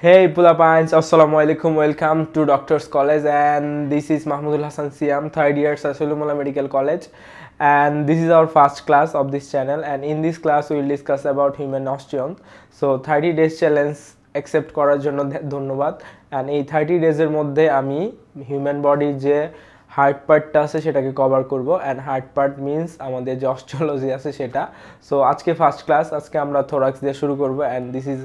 Hey Pulapines, Assalamu alaikum, welcome to Doctor's College, and this is Mahmudul Hasan Siyam, third year Salimullah Medical College, and this is our first class of this channel. And in this class we will discuss about Human Osteology. So 30 days challenge accept করার জন্য ধন্যবাদ। and এই 30 days এর মধ্যে আমি human বডির যে heart পার্টটা আছে সেটাকে কভার করব। অ্যান্ড হার্ট পার্ট মিন্স আমাদের যে অস্টিওলজি আছে সেটা। সো আজকে ফার্স্ট ক্লাস, আজকে আমরা থোরাক্স দিয়ে শুরু করব। And this is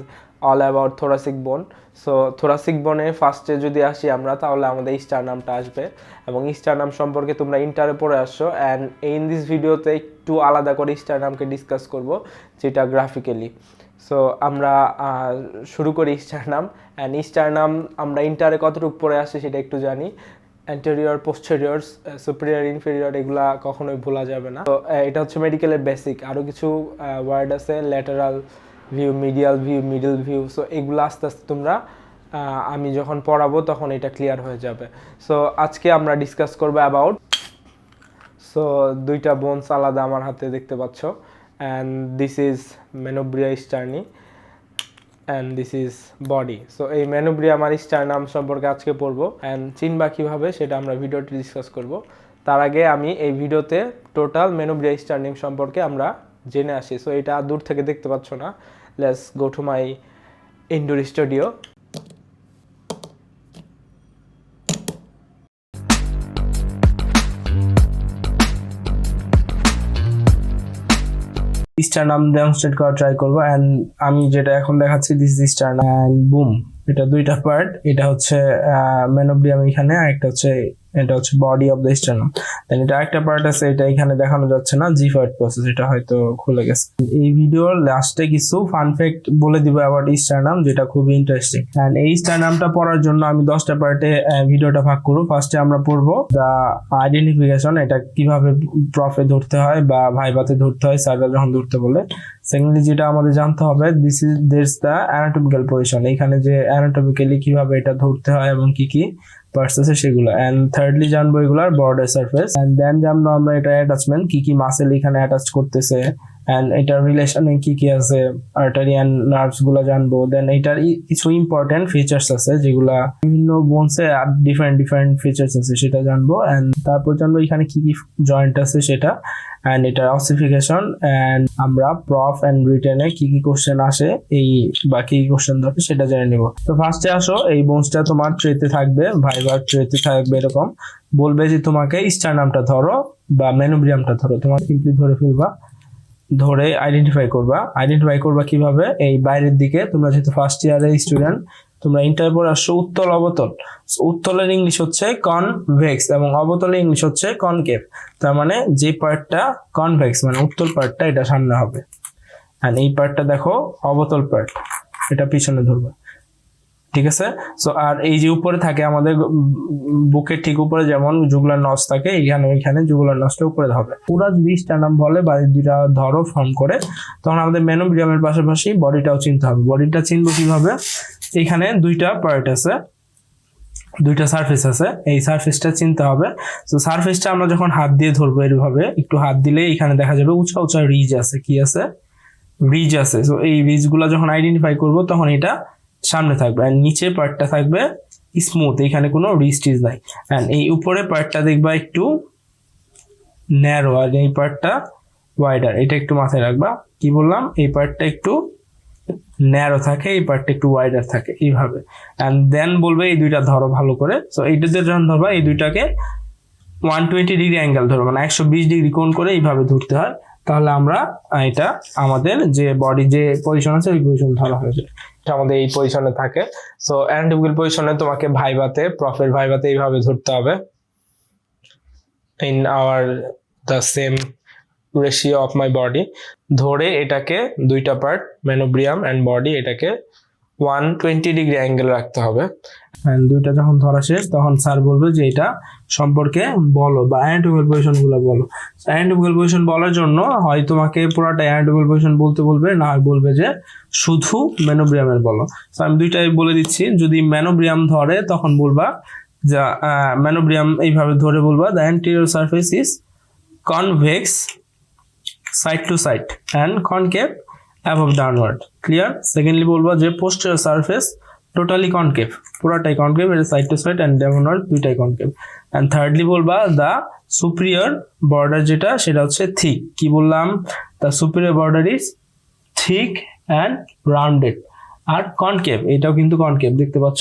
all about thoracic বোন। সো থোরাসিক বোনে ফার্স্টে যদি আসি আমরা, তাহলে আমাদের স্টারনামটা আসবে, এবং স্টারনাম সম্পর্কে তোমরা ইন্টারে পড়ে আসছো। অ্যান্ড ইন দিস ভিডিওতে একটু আলাদা করে স্টারনামকে ডিসকাস করব, যেটা গ্রাফিক্যালি। সো আমরা শুরু করি স্টারনাম। অ্যান্ড স্টারনাম আমরা ইন্টারে কতটুকু পড়ে আসছি সেটা একটু জানি। অ্যান্টেরিয়র, পোস্টেরিয়র, সুপিরিয়র, ইনফেরিয়র, এগুলা কখনোই ভোলা যাবে না। তো এটা হচ্ছে মেডিকেলের বেসিক। আরও কিছু ওয়ার্ড আছে, lateral view, medial view, middle view. So এগুলো আস্তে আস্তে তোমরা আমি যখন পড়াবো তখন এটা ক্লিয়ার হয়ে যাবে। সো আজকে আমরা ডিসকাস করবো অ্যাবাউট, সো দুইটা বোনস আলাদা আমার হাতে দেখতে পাচ্ছ। And this is manubrium sterni, and this is body. So এই মেনুব্রিয়াম আর স্টারনাম সম্পর্কে আজকে পড়বো। অ্যান্ড চিনবা কীভাবে সেটা আমরা ভিডিওটি ডিসকাস করব। তার আগে আমি এই ভিডিওতে টোটাল মেনুব্রিয়া স্টার্নিং সম্পর্কে আমরা জেনে আসি। সো এটা দূর থেকে দেখতে পাচ্ছ না। Let's go to my indoor studio. Sternum demonstrate করা ট্রাই করবো। অ্যান্ড আমি যেটা এখন দেখাচ্ছি, this is sternum and broom. এটা দুইটা পার্ট, এটা হচ্ছে মেনুব্রিয়াম এখানে, আর একটা হচ্ছে এটা হচ্ছে বডি অফ দ্য স্টারনাম। দেন এটা একটা পার্ট আছে, এটা এখানে দেখানো যাচ্ছে না, জি পার্ট প্রসেস, এটা হয়তো খুলে গেছে। এই ভিডিওর লাস্টে কিছু ফান ফ্যাক্ট বলে দিব অ্যাবাউট স্টারনাম, যেটা খুবই ইন্টারেস্টিং। এন্ড এই স্টারনামটা পড়ার জন্য আমি 10টা পার্টে ভিডিওটা ভাগ করব। ফার্স্টে আমরা পড়বো দ্য আইডেন্টিফিকেশন, এটা কিভাবে প্রফে ধরতে হয় বা ভাইভাতে ধরতে হয় স্যাররা যখন ধরতে বলে। সেকেন্ডলি যেটা আমাদের জানতে হবে, this is there's the anatomical position, এখানে যে অ্যানাটমিক্যালি কিভাবে এটা ধরতে হয় এবং কি কি পার্টস আছে সেগুলো। এন্ড থার্ডলি জানবো এগুলার বর্ডার সারফেস। এন্ড দেন জানবো আমরা এটা অ্যাটাচমেন্ট, কি কি মাসেল এখানে অ্যাটাচ করতেছে, এন্ড এটার রিলেশনে কি কি আছে, আর্টারি এন্ড নার্ভস গুলো জানবো। দেন এটার কিছু ইম্পর্টেন্ট ফিচার্স আছে যেগুলা বিভিন্ন বোনসে ডিফারেন্ট ডিফারেন্ট ফিচার্স আছে সেটা জানবো। এন্ড তারপর জানবো এখানে কি কি জয়েন্ট আছে সেটা, এন্ড এটার অসিফিকেশন। এন্ড আমরা প্রফ এন্ড রিটেনে কি কি কোশ্চেন আসে এই বা কি কি কোশ্চেন ধরে সেটা জেনে নিব। তো ফার্স্টে আসো, এই বোনসটা তোমার ট্রেতে থাকবে, ভাইবার ট্রেতে থাকবে। এরকম বলবে যে তোমাকে স্টারনামটা ধরো বা মেনুব্রিয়ামটা ধরো, তোমার সিম্পলি ধরে ফেলবা, ধরে আইডেন্টিফাই করবা কিভাবে, এই বাইরের দিকে। তোমরা যেহেতু ফার্স্ট ইয়ারের স্টুডেন্ট, তোমরা ইন্টার পর আসছো উত্তল অবতল। উত্তলের ইংলিশ হচ্ছে কনভেক্স এবং অবতলের ইংলিশ হচ্ছে কনকেভ। তার মানে যে পার্টটা কনভেক্স মানে উত্তল পার্টটা এটা সামনে হবে, আর এই পার্টটা দেখো অবতল পার্ট, এটা পিছনে ধরবে, ঠিক আছে। সো আর এই যে উপরে থাকে আমাদের বুকের ঠিক উপরে যেমন জুগুলার নস থাকে, এখানে জুগুলার নসটা উপরে হবে। পুরো যদি স্টারনাম বলে বা দুইটা ধরো ফর্ম করে, তখন আমাদের মেনুব্রিয়ামের পাশাপাশি বডিটাও চিনতে হবে। বডিটা চিনবো কিভাবে, এখানে দুইটা পার্ট আছে, দুইটা সারফেস আছে, এই সারফেসটা চিনতে হবে। তো সারফেসটা আমরা যখন হাত দিয়ে ধরবো, এভাবে একটু হাত দিলে এখানে দেখা যাবে উঁচা উঁচা রিজ আছে, কি আছে, রিজ আছে। তো এই রিজ গুলা যখন আইডেন্টিফাই করবো তখন এটা সামনে থাকবে, আর নিচে পার্টটা থাকবে স্মুথ, এখানে কোনো রিজ টিজ নাই। এন্ড এই উপরে পার্টটা দেখবা একটু ন্যারো, আর এই পার্টটা ওয়াইডার, এটা একটু মাথায় রাখবা। কি বললাম, এই পার্টটা একটু ন্যারো থাকে, এই পার্টটা একটু ওয়াইডার থাকে, এইভাবে। এন্ড দেন বলবে এই দুইটা ধরো ভালো করে। সো এইটাতে যখন ধরবা, এই দুইটাকে 120 ডিগ্রি অ্যাঙ্গেল ধরো, মানে 120 ডিগ্রি কোণ করে এইভাবে ধরতে হয়। তাহলে আমরা এটা আমাদের যে বডি যে পজিশন আছে ওই পজিশন ধরা হয়ে যায়, এটা আমাদের এই পজিশনে থাকে। সো অ্যানাটমিক্যাল পজিশনে তোমাকে ভাইভাতে, প্রফের ভাইভাতে এইভাবে ধরতে হবে, in our the same ratio of my body. ধরে এটাকে দুইটা পার্ট মেনুব্রিয়াম এন্ড বডি, এটাকে 120 ডিগ্রি অ্যাঙ্গেল রাখতে হবে। এন্ড দুইটা যখন ধরা শেষ, তখন স্যার বলবে যে এটা সম্পর্কে বলো বা অ্যানাটমিক্যাল পজিশন গুলো বলো। অ্যানাটমিক্যাল পজিশন বলার জন্য হয় তোমাকে পুরোটা অ্যানাটমিক্যাল পজিশন বলতে বলবে, না হয় বলবে যে শুধু মেনুব্রিয়ামের বলো। তো আমি দুইটাই বলে দিচ্ছি। যদি মেনুব্রিয়াম ধরে তখন বলবা যা মেনুব্রিয়াম এইভাবে ধরে বলবা, the anterior surface is convex side to side and concave above downward, clear. Secondly বলবো যে posterior surface টোটালি কনকেভ, পুরোটাই কনকেভ, এটা side to side and diagonal দুইটাই কনকেভ। অ্যান্ড থার্ডলি বলবা দ্য সুপিরিয়র বর্ডার যেটা সেটা হচ্ছে থিক। কি বললাম? The superior border is thick and rounded. আর কনকেভ, এটাও কিন্তু কনকেভ, দেখতে পাচ্ছ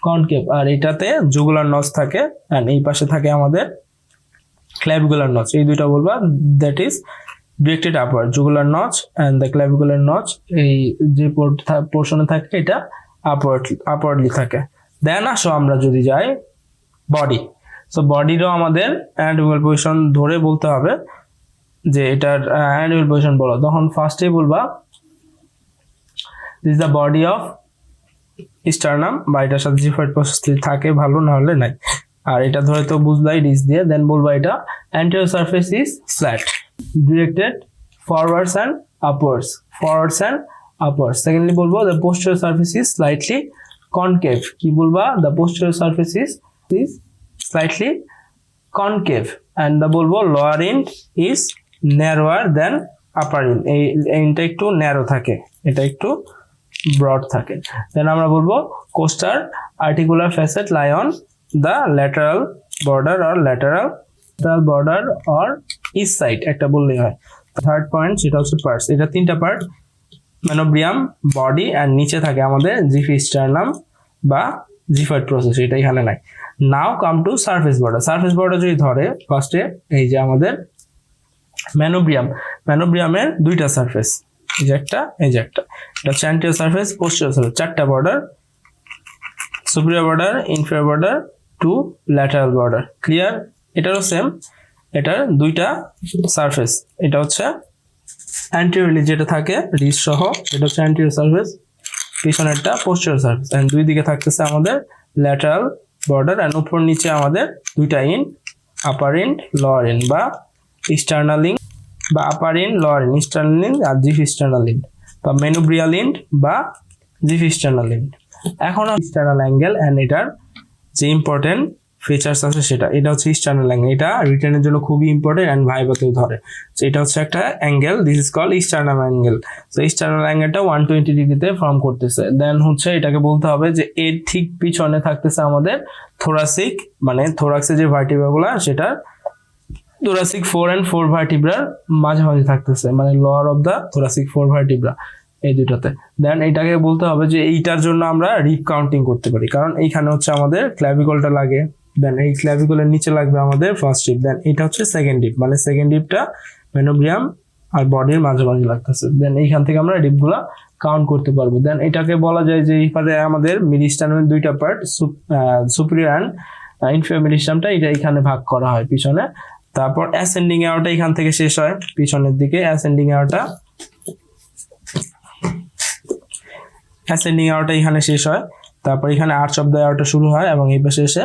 কনকেভ। আর এটাতে জুগুলার নচ থাকে অ্যান্ড এই পাশে থাকে আমাদের ক্ল্যাভিকুলার নচ। এই দুইটা বলবা, that is directed upward, jugular notch and the clavicular notch. এই যে পোর্শনে থাকে এটা আপওয়ার্ডলি থাকে। দেন আসো আমরা যদি যাই বডি, সো বডিরও আমাদের অ্যানাটমিক্যাল পজিশন ধরে বলতে হবে যে এটার অ্যানাটমিক্যাল পজিশন বলো। তখন ফার্স্টেই বলবা this is the body of sternum, বা এটার সাথে জিফয়েড প্রসেস থাকে ভালো, না হলে নাই। আর এটা ধরে তো বুঝলাই ডিস দিয়ে। দেন বলবা এটা anterior surface is flat, directed forwards and upwards, forwards and upwards. Secondly বলবো the posterior surface is slightly concave. কি বলবা? The posterior surface is slightly concave. And the বলবো lower end is narrower than upper end. এই এন্ডটা একটু narrow থাকে, এটা একটু broad থাকে। দেন আমরা বলবো coastal articular facet lie on the lateral border or lateral border or east side, একটা বললেই হয়। থার্ড পয়েন্ট সেটা হচ্ছে পার্টস। এটা তিনটা পার্ট, মেনোব্রিয়াম, বডি অ্যান্ড নিচে থাকে আমাদের জিফি স্টার্নাম বা জিফয়েড প্রসেস, এটা এখানে নাই। Now come to surface border. Surface border যদি ধরে ফার্স্টে এই যে আমাদের মেনোব্রিয়াম, মেনোব্রিয়ামের দুইটা সারফেস, এই যে একটা, এই যে একটা। এটা হচ্ছে অ্যান্টেরিয়র সারফেস, পোস্টেরিয়র সারফেস, চারটা border, superior border, inferior border, two lateral border. Clear? এটারও সেম, এটার দুইটা সারফেস। এটা হচ্ছে অ্যান্টেরিয়রলি যেটা থাকে রিজ সহ, এটা হচ্ছে অ্যান্টেরিয়র সারফেস, পিছনেরটা পোস্টেরিয়র সারফেস। এন্ড দুই দিকে থাকতেছে আমাদের ল্যাটারাল বর্ডার, এন্ড উপর নিচে আমাদের দুইটা ইন্ড, আপার ইন্ড, লোয়ার ইন্ড, বা স্টার্নাল ইন্ড বা upper end, lower end, sternal end আর জিফ স্টার্নাল ইন্ড, বা মেনুব্রিয়াল ইন্ড বা জিফ স্টার্নাল ইন্ড। এখন স্টার্নাল অ্যাঙ্গেল এন্ড এটার যে ইম্পর্টেন্ট ফিচার্স আছে সেটা, এটা হচ্ছে স্টার্নাল অ্যাঙ্গেল। এটা রিটেনের জন্য খুবই ইম্পর্টেন্ট এন্ড ভাইভাতেও ধরে। তো এটা হচ্ছে একটা angle, this is called sternal angle. তো স্টার্নাল অ্যাঙ্গেলটা 120 ডিগ্রিতে ফর্ম করতেছে। দেন হচ্ছে এটাকে বলতে হবে যে এর ঠিক পিছনে থাকতেছে আমাদের থোরাসিক, মানে থোরাক্সের যে ভার্টিব্রাগুলো সেটা thoracic 4 and 4 ভার্টিব্রার মাঝামাঝি থাকতেছে, মানে lower of the thoracic 4 vertebra এই দুটাতে। দেন এটাকে বলতে হবে যে এইটার জন্য আমরা রিপ কাউন্টিং করতে পারি, কারণ এইখানে হচ্ছে আমাদের ক্ল্যাভিকলটা লাগে। দেন এই ক্ল্যাভিকলের নিচে লাগবে আমাদের ফার্স্ট রিপ। দেন এটা হচ্ছে সেকেন্ড রিপ, মানে সেকেন্ড রিপটা মেনোব্রিয়াম আর বডির মাঝামাঝি লাগতেছে। দেন এইখান থেকে আমরা রিপগুলা কাউন্ট করতে পারবো। দেন এটাকে বলা যায় যে এইখানে আমাদের মিডিস্টামের দুইটা পার্ট, সুপিরিয়র অ্যান্ড ইনফেরিয়র মিডিস্টামটা এটা এখানে ভাগ করা হয় পিছনে। তারপর অ্যাসেন্ডিং এয়ারটা এখান থেকে শেষ হয় পিছনের দিকে, অ্যাসেন্ডিং এয়ারটা এখানে শেষ হয়। তারপর এখানে আর্চ অফ দ্য এয়ারটা শুরু হয় এবং এই পাশে এসে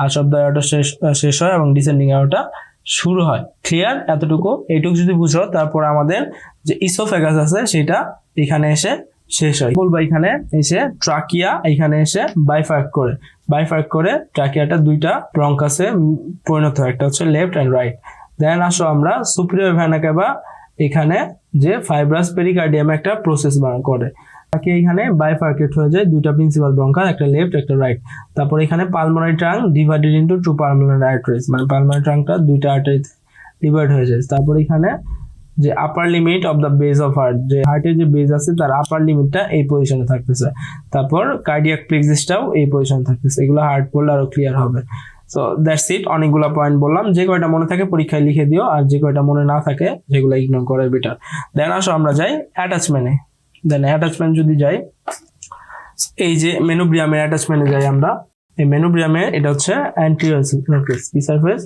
আর্চ অফ দ্য এয়ারটা শেষ হয় এবং ডিসেন্ডিং এয়ারটা শুরু হয়। ক্লিয়ার? এতটুকু, এইটুকু যদি বুঝো, তারপর আমাদের যে ইসোফেগাস আছে সেটা এখানে এসে শেষ হয়। বলবো এখানে এসে ট্রাকিয়া এখানে এসে বাইফার্ক করে ট্রাকিয়াটা দুইটা ব্রঙ্কাসে পরিণত হয়, একটা হচ্ছে লেফট এন্ড রাইট। দেন আসো আমরা সুপিরিয়র ভেনা ক্যাভা, এখানে যে ফাইব্রাস পেরিকার্ডিয়াম একটা প্রসেস করে, তাকে এখানে বাইফার্কেট হয়ে যায় দুইটা প্রিন্সিপাল ব্রঙ্কা, একটা লেফট একটা রাইট। তারপর এখানে pulmonary trunk divided into two pulmonary arteries, মানে পালমোনারি ট্রাঙ্কটা দুইটা আর্টারিতে ডিভাইড হয়ে যায়। তারপর এখানে যে upper limit of the base of heart, যে হার্টের যে বেজ আছে তার আপার লিমিটটা এই পজিশনে থাকতেছে। তারপর কার্ডিয়াক প্লেক্সিসটাও এই পজিশনে থাকতেছে। এগুলো হার্ট পড়লে আরো ক্লিয়ার হবে। সো দ্যাটস ইট, অনেকগুলো পয়েন্ট বললাম। যে কয়টা মনে থাকে পরীক্ষায় লিখে দিও, আর যে কয়টা মনে না থাকে যেগুলো ইগনোর করাই বেটার। দেন আসো আমরা যাই অ্যাটাচমেন্টে। দেন অ্যাটাচমেন্ট যদি যাই, এই যে মেনুব্রিয়ামের অ্যাটাচমেন্টে যাই আমরা। এই মেনুব্রিয়ামের এটা হচ্ছে অ্যান্টেরিয়র সারফেস, কি সারফেস?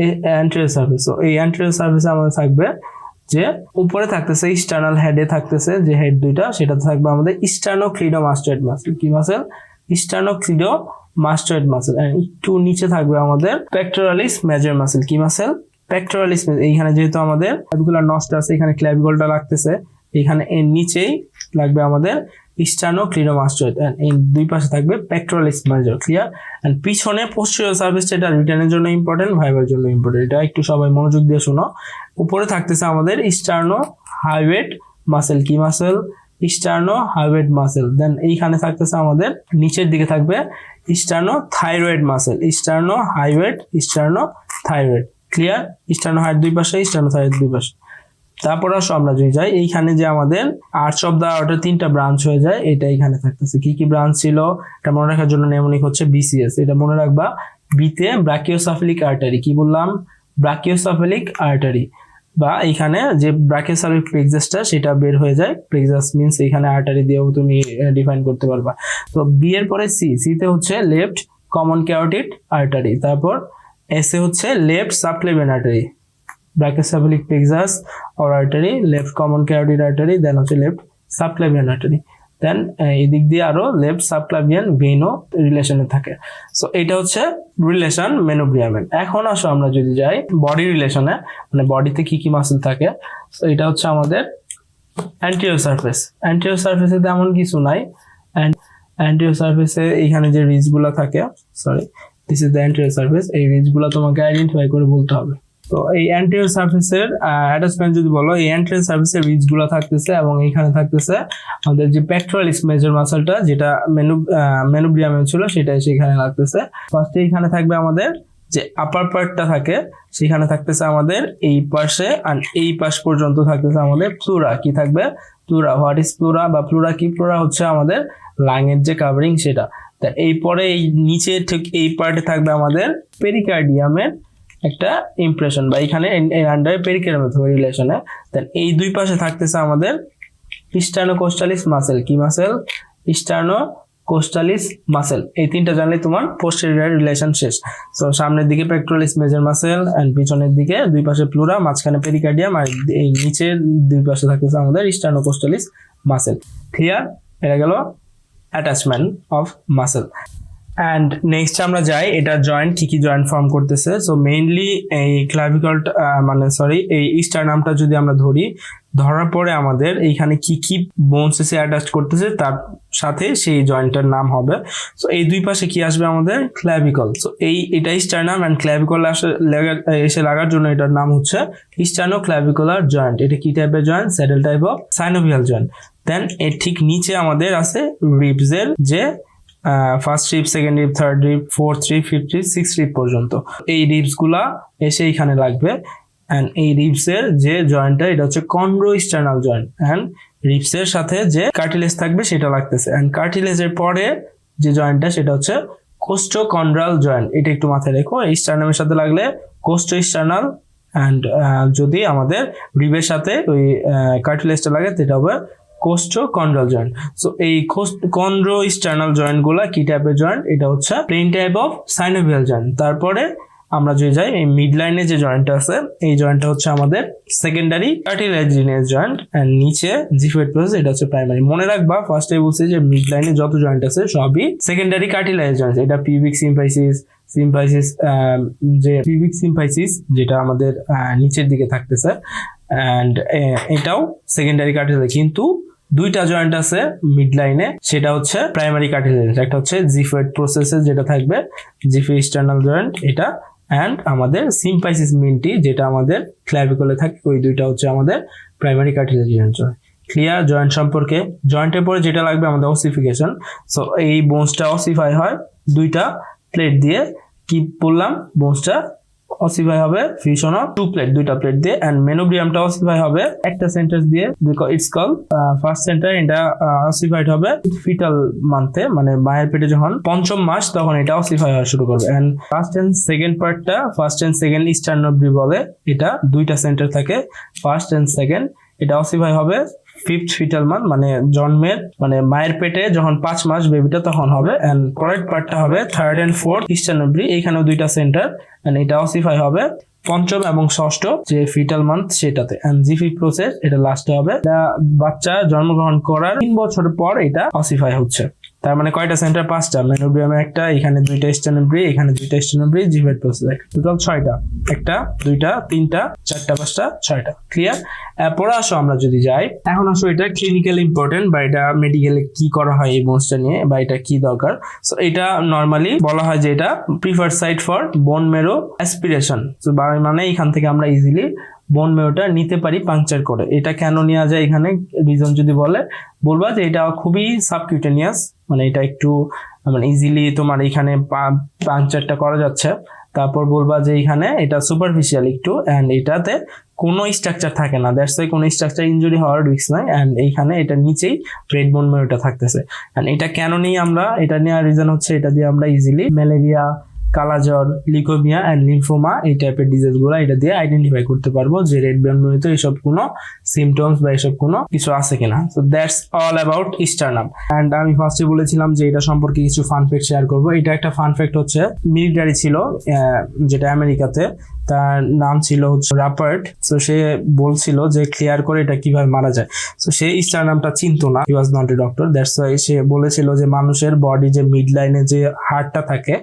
এই অ্যান্টেরিয়র সারফেস। তো এই অ্যান্টেরিয়র সারফেসে আমাদের থাকবে যে উপরে থাকতেছে স্টার্নাল হেডে থাকতেছে যে হেড দুইটা, সেটাতে থাকবে আমাদের স্টার্নোক্লিডোমাস্টয়েড মাসল। কি মাসল? স্টার্নোক্লিডোমাস্টয়েড মাসল। এন্ড একটু নিচে থাকবে আমাদের পেক্টোরালিস মেজর মাসল। কি মাসল? পেক্টোরালিস। এইখানে যেহেতু আমাদের ক্ল্যাভিকুলার নচটা আছে, এখানে ক্ল্যাভিকলটা লাগতেছে, এখানে এর নিচেই লাগবে আমাদের স্টার্নোক্লিডোমাস্টয়েড, এন্ড এই দুই পাশে থাকবে পেক্টোরালিস মেজর। ক্লিয়ার? এন্ড পিছনে পোস্টেরিয়র সারফেস, এটা রিটেনের জন্য ইম্পর্টেন্ট, ভাইবার জন্য ইম্পর্টেন্ট, এটা একটু সবাই মনোযোগ দিয়ে শোনো। উপরে থাকতেছে আমাদের স্টার্নো হাইওয়েট মাসেল। কি মাসেল? স্টার্নোহাইভয়েড মাসেল। দেন এইখানে থাকতেছে আমাদের নিচের দিকে থাকবে স্টার্নোথাইরয়েড মাসেল, স্টার্নোহাইভয়েড, স্টার্নোথাইরয়েড। ক্লিয়ার? স্টার্নোহাইড দুই পাশে, স্টার্নোথাইরয়েড দুই পাশে। তারপর আসো আমরা যদি যাই, এইখানে যে আমাদের আর্চ অফ দা আর্টারি তিনটা ব্রাঞ্চ হয়ে যায়, এটা এখানে থাকতেছে। কি কি ব্রাঞ্চ ছিল এটা মনে রাখার জন্য নেমনিক হচ্ছে বিসিএস, এটা মনে রাখবা। বিতে ব্রাকিওসাফিলিক আর্টারি, কি বললাম? ব্রাকিওসাফিলিক আর্টারি, বা এইখানে যে ব্রাকিওসাফিলিক প্লেক্সাসটা সেটা বের হয়ে যায়। প্লেক্সাস মিন্স এইখানে আর্টারি দিয়েও তুমি ডিফাইন করতে পারবা। তো বি এর পরে সি, সিতে হচ্ছে লেফট কমন ক্যারোটিড আর্টারি, তারপর এস এ হচ্ছে left subclavian artery, brachiocephalic plexus or artery, left common carotid artery, then হচ্ছে লেফট সাবক্লেভিয়ান আর্টারি, দেন এই দিক দিয়ে আরো লেফট সাবক্লাভিয়ান ভেইনও রিলেশনে থাকে। সো এটা হচ্ছে রিলেশন মেনুব্রিয়ামের। এখন আসো আমরা যদি যাই বডি রিলেশনে, মানে বডিতে কি কি মাসেল থাকে। সো এটা হচ্ছে আমাদের অ্যান্টেরিয়র সারফেস। অ্যান্টেরিয়র সারফেসে তেমন কিছু নাই। অ্যান্টেরিয়র সারফেসে এইখানে যে রিজগুলো থাকে, sorry this is the anterior surface, এই রিজগুলো তোমাকে আইডেন্টিফাই করে বলতে হবে। তো এই অ্যান্টেরিয়র সারফেসের অ্যাটাচমেন্ট যদি বলো, এই অ্যান্টেরিয়র সারফেসের রিজগুলো থাকতেছে এবং এইখানে থাকতেছে আমাদের যে পেক্টোরালিস মেজর মাসলটা, যেটা মেনুব্রিয়ামে ছিল, সেটা সেখানে লাগতেছে। ফার্স্টে এইখানে থাকবে আমাদের যে আপার পার্টটা থাকে, সেখানে থাকতেছে আমাদের এই পাশে, আর এই পাশ পর্যন্ত থাকতেছে আমাদের প্লুরা। কি থাকবে? প্লুরা। হোয়াট ইজ প্লুরা বা প্লুরা কি? প্লুরা হচ্ছে আমাদের লাংয়ের যে কাভারিং সেটা। তা এই পরে এই নিচে ঠিক এই পার্টে থাকবে আমাদের পেরিকার্ডিয়ামের একটা ইমপ্রেশন, বা এখানে আন্ডার পেরিকার্ডিয়াম রিলেশনে। দেন এই দুই পাশে থাকতেছে আমাদের স্টার্নোকোস্টালিস মাসেল। কি মাসেল? স্টার্নোকোস্টালিস মাসেল। এই তিনটা জানলে তোমার পোস্টেরিয়র রিলেশন শেষ। সো সামনের দিকে পেক্টোরালিস মেজর মাসেল এন্ড পিছনের দিকে দুই পাশে প্লুরা, মাঝখানে পেরিকার্ডিয়াম, আর এই নিচের দুই পাশে থাকতেছে আমাদের স্টার্নোকোস্টালিস মাসেল। ক্লিয়ার? এটা গেল attachment of muscle. And next আমরা যাই, এটা জয়েন্ট কি কি জয়েন্ট ফর্ম করতেছে। সো মেইনলি এই ক্লাভিকল এই স্টার্নামটা যদি আমরা ধরার পরে আমাদের এইখানে কি কি বোনস এসে অ্যাটাচ করতেছে তার সাথে সেই জয়েন্টের নাম হবে। সো এই দুই পাশে কি আসবে? আমাদের ক্লাভিকল। সো এটা স্টার্নাম অ্যান্ড ক্লাভিকল এসে লাগার জন্য এটার নাম হচ্ছে স্টার্নোক্লাভিকুলার জয়েন্ট। এটা কি টাইপের joint? Saddle type of synovial joint. Then এর ঠিক নিচে আমাদের আছে রিবসের যে first rib, second rib, third rib, fourth rib, fifth rib, six rib পর্যন্ত এই রিবস গুলা এসে এখানে লাগবে। অ্যান্ড এই রিবসের যে জয়েন্টটা, এটা হচ্ছে কন্ড্রোস্টার্নাল জয়েন্ট, অ্যান্ড রিবসের সাথে যে কার্টিলেজ থাকবে সেটা লাগতেছে। অ্যান্ড কার্টিলেজের পরে যে জয়েন্টটা সেটা হচ্ছে কোস্টোকন্ড্রাল জয়েন্ট। এটা একটু মাথায় রেখো, এই স্টার্নামের সাথে লাগলে কোস্টোস্টার্নাল, অ্যান্ড যদি আমাদের রিবের সাথে ওই কার্টিলেজটা লাগে সেটা হবে কোস্টোকন্ড্রাল জয়েন্ট। সো এই কন্ড্রোস্টার্নাল জয়েন্ট গুলা কি টাইপের জয়েন্ট? এটা হচ্ছে plane type of synovial joint. তারপরে আমরা যদি যাই এই মিড লাইনে যে জয়েন্টটা আছে, এই জয়েন্টটা হচ্ছে আমাদের সেকেন্ডারি কার্টিলেজিনিয়াস জয়েন্ট, এন্ড নিচে জিফেট প্রসেস, এটা হচ্ছে প্রাইমারি। মনে রাখবা ফার্স্টে বলছি যে মিড লাইনে যত জয়েন্ট আছে সবই সেকেন্ডারি কার্টিলেজ জয়েন্ট। এটা পিউবিক সিম্পাইসিস, যে পিউবিক সিম্পাইসিস যেটা আমাদের নিচের দিকে থাকতেছে, এন্ড এটাও সেকেন্ডারি কার্টিলেজ। কিন্তু দুইটা জয়েন্ট আছে মিড লাইনে, সেটা হচ্ছে প্রাইমারি কার্টিলেজ। একটা হচ্ছে জিফেট প্রসেসে যেটা থাকবে জিফোস্টার্নাল জয়েন্ট এটা, অ্যান্ড আমাদের সিম্পাইসিস মিনটি যেটা আমাদের ক্লাভিকলে থাকে, ওই দুইটা হচ্ছে আমাদের primary cartilage joint. Clear joint সম্পর্কে? জয়েন্টের পরে যেটা লাগবে আমাদের অসিফিকেশন। সো এই বোনসটা অসিফাই হয় দুইটা প্লেট দিয়ে। কি বললাম? বোনসটা অসিফাই হবে ফিউশন অফ টু প্লেট, দুইটা প্লেট দিয়ে। এন্ড মেনুব্রিয়ামটা অসিফাই হবে একটা সেন্টার দিয়ে, ইটস কল ফার্স্ট সেন্টার। এটা অসিফাইড হবে ফিটাল মান্থে, মানে মায়ের পেটে যখন পঞ্চম মাস তখন এটা অসিফাই হওয়া শুরু করবে। এন্ড ফার্স্ট এন্ড সেকেন্ড পার্টটা ফার্স্ট এন্ড সেকেন্ড স্টার্নোব্রি বলে। এটা দুইটা সেন্টার থাকে, ফার্স্ট এন্ড সেকেন্ড। এটা অসিফাই হবে ফিফথ ফিটাল মান্থ, মানে জন্মের মানে মায়ের পেটে যখন 5 মাস বেবিটা তখন হবে। এন্ড পরের পার্টটা হবে থার্ড এন্ড ফোর্থ স্টার্নোব্রি, এইখানেও দুইটা সেন্টার। এন্ড এটা অসিফাই হবে পঞ্চম এবং ষষ্ঠ যে ফিটাল মান্থ সেটাতে। এন্ড জিফি প্রসেস এটা লাস্টে হবে। এটা বাচ্চা জন্মগ্রহণ করার 3 বছর পর এটা অসিফাই হচ্ছে। তার মানে কয়টা সেন্টার? 5টা। মেনুব্রিয়ামে একটা, এখানে দুইটা স্টেনোব্রি, এখানে দুইটা স্টেনোব্রি, জিফেট প্রসেস টোটাল 6টা। একটা, দুইটা, তিনটা, চারটা, পাঁচটা, 6টা। ক্লিয়ার? এরপরে আসো আমরা যদি যাই, এখন আসো এটা ক্লিনিক্যাল ইম্পর্টেন্ট, বা এটা মেডিকেলে কি করা হয় এই বোনসটা নিয়ে, বা এটা কি দরকার। সো এটা নর্মালি বলা হয় যে এটা প্রিফার্ড সাইট ফর বোন মেরো অ্যাসপিরেশন। মানে এখান থেকে আমরা ইজিলি বোন মেরুটা নিতে পারি পাংচার করে। এটা কেন নেওয়া যায় এখানে রিজন যদি বলবা যে এটা খুবই সাবকিউটেনিয়াস, মানে এটা একটু মানে ইজিলি তোমার এখানে পাংচারটা করা যাচ্ছে। তারপর বলবা যে এখানে এটা সুপারফিশিয়াল একটু, এন্ড এটাতে কোনো স্ট্রাকচার থাকে না, দ্যাটস ওয়াই কোনো স্ট্রাকচার ইনজুরি হওয়ার রিস্ক নাই। এন্ড এইখানে এটা নিচেই ব্রেড বোন মেরুটা থাকতেছে। এন্ড এটা কেন নিই আমরা, এটা নেওয়ার রিজন হচ্ছে এটা দিয়ে আমরা ইজিলি ম্যালেরিয়া, কালাজ্বর, লিউকোমিয়া এন্ড লিম্ফোমা এই টাইপের ডিজিজ গুলো এটা দিয়ে আইডেন্টিফাই করতে পারবো যে রেড বোন মেরুতে এসব কোনো সিমটমস বা এসব কোনো কিছু আছে কিনা। So that's all about sternum. And আমি ফার্স্টে বলেছিলাম যে এটা সম্পর্কে কিছু ফান ফ্যাক্ট শেয়ার করবো। এটা একটা ফান ফ্যাক্ট হচ্ছে, মিলিটারি ছিল যেটা আমেরিকাতে, তার নাম ছিল হচ্ছে রাপার্ট। তো সে বলছিল যে ক্লিয়ার করে এটা কিভাবে মারা যায়। তো সে স্টার্নামটা চিনতো না, he was not a doctor, that's why সে বলেছিল যে মানুষের বডি যে মিড লাইনে যে হাড়টা থাকে,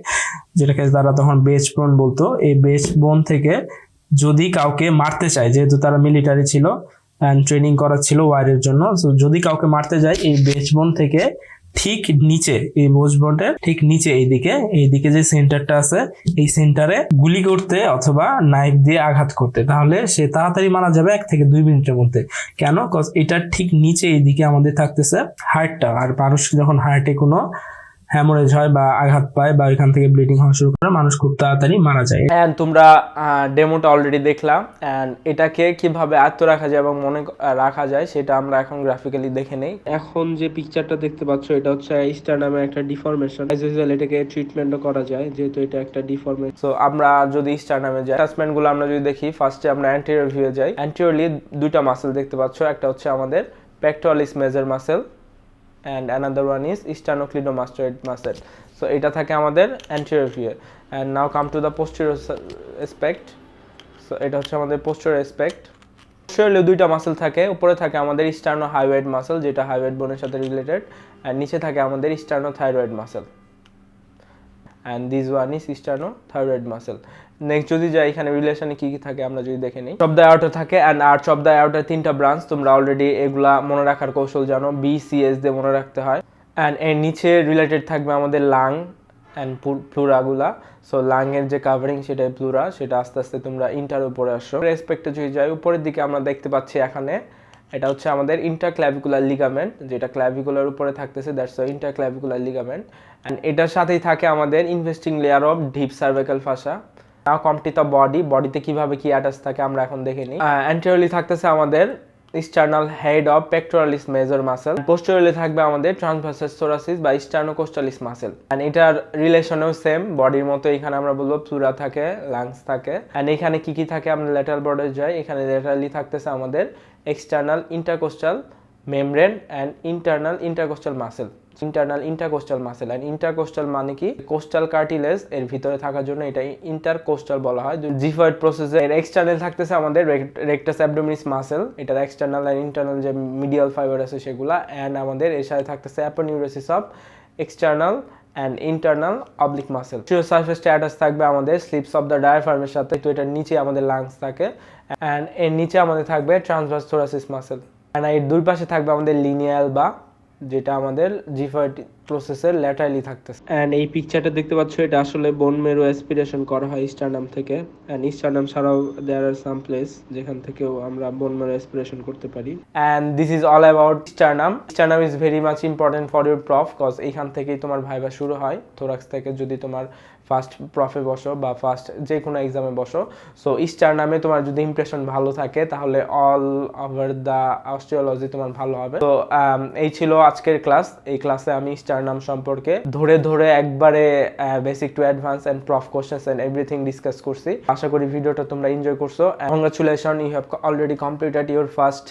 যেটাকে তারা তখন বেস বোন বলতো, এই বেস বোন থেকে যদি কাউকে মারতে চায়, যেহেতু তারা মিলিটারি ছিল এন্ড ট্রেনিং করা ছিল ওয়ারের জন্য, তো যদি কাউকে মারতে যায় এই বেস বোন থেকে ঠিক নিচে, এই বেস বোনের ঠিক নিচে এইদিকে যে সেন্টারটা আছে, এই সেন্টারে গুলি করতে অথবা নাইফ দিয়ে আঘাত করতে, তাহলে সে তাড়াতাড়ি মারা যাবে 1 থেকে 2 মিনিটের মধ্যে। কেন? কজ এটা ঠিক নিচে এইদিকে আমাদের থাকতেছে হার্টটা, আর মানুষ যখন হার্টে কোনো হ্যামোরেজ হয় বা আঘাত পায় বা এখান থেকে ব্লিডিং হওয়া শুরু করে, মানুষ খুব তাড়াতাড়ি মারা যায়। এন্ড তোমরা ডেমোটা অলরেডি দেখলাম, এন্ড এটাকে কিভাবে আয়ত্ত রাখা যায় এবং মনে রাখা যায় সেটা আমরা এখন গ্রাফিক্যালি দেখে নেই। এখন যে পিকচারটা দেখতে পাচ্ছ এটা হচ্ছে স্টার্নামের একটা ডিফর্মেশন। অ্যাজ ইউজুয়াল এটাকে ট্রিটমেন্টও করা যায় যেহেতু এটা একটা ডিফর্মেশন। সো আমরা যদি স্টার্নামে যাই, অ্যাটাচমেন্ট গুলো আমরা যদি দেখি, ফার্স্টে আমরা অ্যান্টেরিয়র ভিউয়ে যাই। অ্যান্টেরিয়রলি দুইটা মাসেল দেখতে পাচ্ছ, একটা হচ্ছে আমাদের pectoralis major muscle and another one is sternocleidomastoid muscle. So এটা থাকে আমাদের anterior view. And now come to the posterior aspect. So এটা হচ্ছে আমাদের posterior aspect. Posteriorly দুইটা মাসল থাকে, উপরে থাকে আমাদের sternocleidomastoid muscle যেটা হাইওয়েড বোনের সাথে রিলেটেড, and নিচে থাকে আমাদের sternothyroid muscle. And this one is sternothyroid muscle. Next যদি যাই, এখানে রিলেশনে কি কি থাকে আমরা যদি দেখে নিই। আর্চ অফ দ্য আর্ট থাকে, এন্ড আর্চ অফ দ্য আর্টের 3টা ব্রাঞ্চ, তোমরা অলরেডি এগুলা মনে রাখার কৌশল জানো, BCS দিয়ে মনে রাখতে হয়। এন্ড এর নিচে রিলেটেড থাকবে আমাদের লাং এন্ড প্লুরাগুলা। সো লাং এর যে কাভারিং সেটাই প্লুরা, সেটা আস্তে আস্তে তোমরা ইন্টার উপরে আসো। রেসপেক্টে যদি যাই, উপরের দিকে আমরা দেখতে পাচ্ছি এখানে এটা হচ্ছে আমাদের ইন্টারক্ল্যাভিকুলার লিগামেন্ট, যেটা ক্ল্যাভিকুলার উপরে থাকতেছে, দ্যাটস ইন্টারক্ল্যাভিকুলার লিগামেন্ট। এন্ড এটার সাথেই থাকে আমাদের investing layer of deep cervical fascia. Now come to the body, বডিতে কিভাবে কি অ্যাটাচ থাকে আমরা এখন দেখে নিই। অ্যান্টেরিয়রলি থাকতেছে আমাদের sternal head of pectoralis major muscle, posteriorly থাকবে আমাদের ট্রান্সভার্সাস থোরাসিস বা স্টার্নোকোস্টালিস মাসেল। এন্ড এটার রিলেশনও সেম, বডির মতো। এখানে আমরা বলবো প্লুরা থাকে, লাংস থাকে। এন্ড এখানে কি কি থাকে আমরা ল্যাটারাল বর্ডে যাই, এখানে ল্যাটারালি থাকতেছে আমাদের external intercostal membrane and internal intercostal muscle. Internal intercostal muscle, and intercostal মানে কি, কোস্টাল কার্টিলেজ এর ভিতরে থাকার জন্য এটা ইন্টারকোস্টাল বলা হয়। জিফয়েড প্রসেসে এর এক্সটার্নাল থাকতেছে আমাদের রেকটাস অ্যাবডোমিনিস মাসেল, এটার এক্সটার্নাল এন্ড ইন্টারনাল যে মিডিয়াল ফাইবার আছে সেগুলা। এন্ড আমাদের এর সাথে থাকতেছে aponeurosis of external and internal oblique muscle. Surface status থাকবে আমাদের স্লিপস অফ দ্য ডায়াফ্রামের সাথে, তো এটার নিচে আমাদের লাংস থাকে। এন্ড এর নিচে আমাদের থাকবে ট্রান্সভার্স থোরাসিস মাসেল। এন্ড এর দুই পাশে থাকবে আমাদের লিনিয়াল বা যেটা আমাদের জিফয়েড প্রসেসের ল্যাটারালি থাকতেছে। এন্ড এই পিকচারটা দেখতে পাচ্ছ, এটা আসলে বোন মেরু অ্যাসপিরেশন করা হয় স্টার্নাম থেকে। এন্ড স্টার্নাম ছাড়াও দেয়ার আর সাম প্লেস যেখান থেকেও আমরা বোন মেরু অ্যাসপিরেশন করতে পারি। And this is all about sternum. Sternum is very much important for your prof, cause এইখান থেকেই তোমার ভাইবা শুরু হয়, থোরাক্স থেকে যদি তোমার ফার্স্ট প্রফে বসো বা ফার্স্ট যে কোনো এক্সামে বসো। সো স্টার্নামে তোমার যদি ইমপ্রেশন ভালো থাকে তাহলে অল ওভার দ্য অস্টিওলজি তোমার ভালো হবে। তো এই ছিল আজকের ক্লাস। এই ক্লাসে আমি স্টার্নাম সম্পর্কে ধরে ধরে একবারে basic to advance and prof questions and everything discuss করছি। আশা করি ভিডিওটা তোমরা এনজয় করছো। Congratulation, you have already completed your first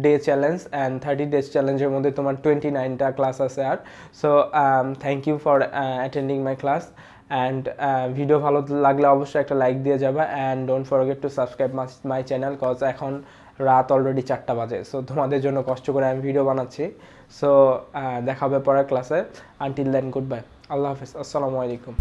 day challenge, and 30 days চ্যালেঞ্জের মধ্যে তোমার 29টা ক্লাস আছে আর। So thank you for attending my class. And video ভালো লাগলে অবশ্যই একটা লাইক দিয়ে যাবে, and don't forget to subscribe my channel, cause এখন রাত অলরেডি 4টা বাজে। সো তোমাদের জন্য কষ্ট করে আমি ভিডিও বানাচ্ছি। সো দেখা হবে পরের ক্লাসে। আনটিল দেন, গুড বাই, আল্লাহ হাফিজ, আসসালামু আলাইকুম।